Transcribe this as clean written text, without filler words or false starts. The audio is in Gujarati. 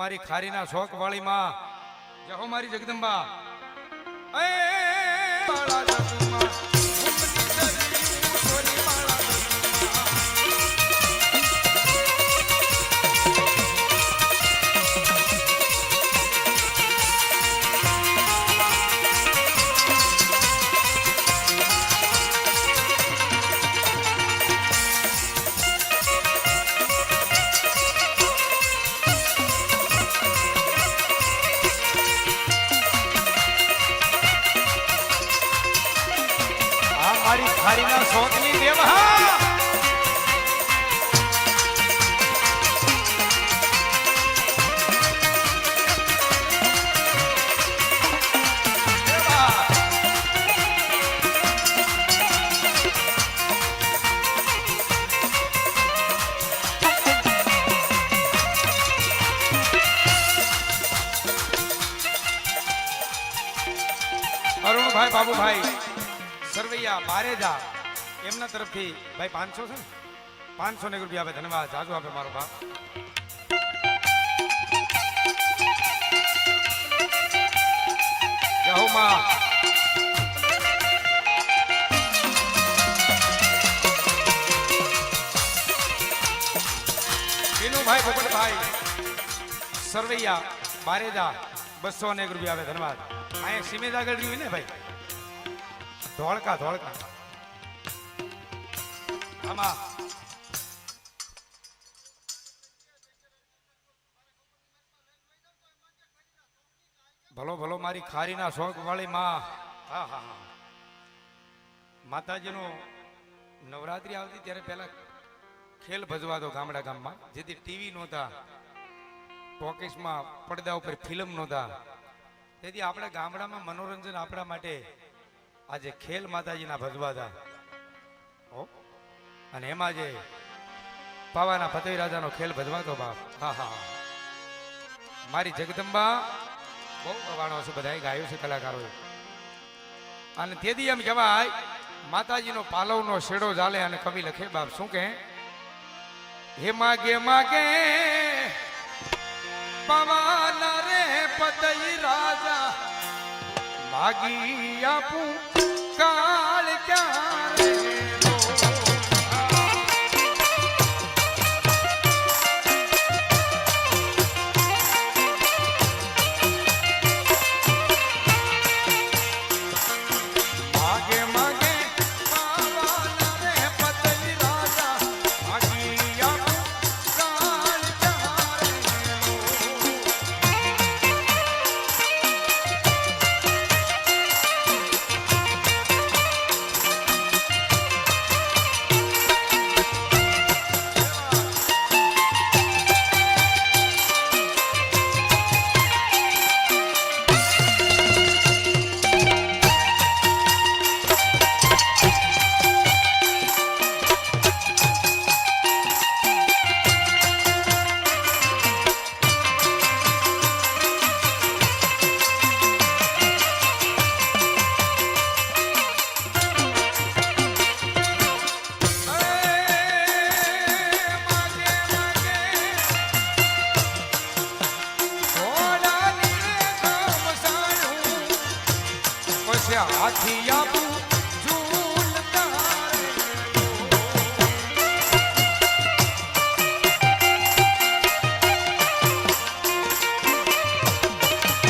મારી ખારીના શોક વાળી માં, જય હો મારી જગદંબા. એ બાળા જગદંબા ખારીના શોકની દેવા અરુણભાઈ બાબુભાઈ સરવૈયા બારેજા એમના તરફથી ભાઈ 500 છે ને 500 રૂપિયા આપે. ધન્યવાદ જાજુ આપે મારો બાપ. જય હો માં. વિનુભાઈ ભોપટભાઈ સરવૈયા બારેજા 201 રૂપિયા આપે. ધન્યવાદ. અહીંયા સિમેજ આગળ રહ્યું ને ભાઈ, ધોળકા ધોળકા આમાં ભલો ભલો મારી ખારીના શોખ વાળી માં. હા હા હા, માતાજીનો નવરાત્રી આવતી ત્યારે પહેલા ખેલ ભજવાતો ગામડા ગામમાં, જેથી ટીવી નહોતા, ટોકીસમાં પડદા ઉપર ફિલ્મ નહોતા, તેથી આપણે ગામડામાં મનોરંજન આપણા માટે આજે ખેલ માતાજીના ભજવાતા. અને એમાં જે પાવાના ફતેહ રાજાનો ખેલ ભજવાતો બાપ. હા હા, મારી જગદંબા બહુ ગવાણો છે, બધાએ ગાયું છે કલાકારોએ. અને તેથી એમ કહેવાય માતાજીનો પાલવનો શેડો ચાલે અને કવિ લખે બાપ શું કે, હે માગે માગે પાવાના રે ફતેહ રાજા, માગી આપું કાળ ક્યારે હાથી આપું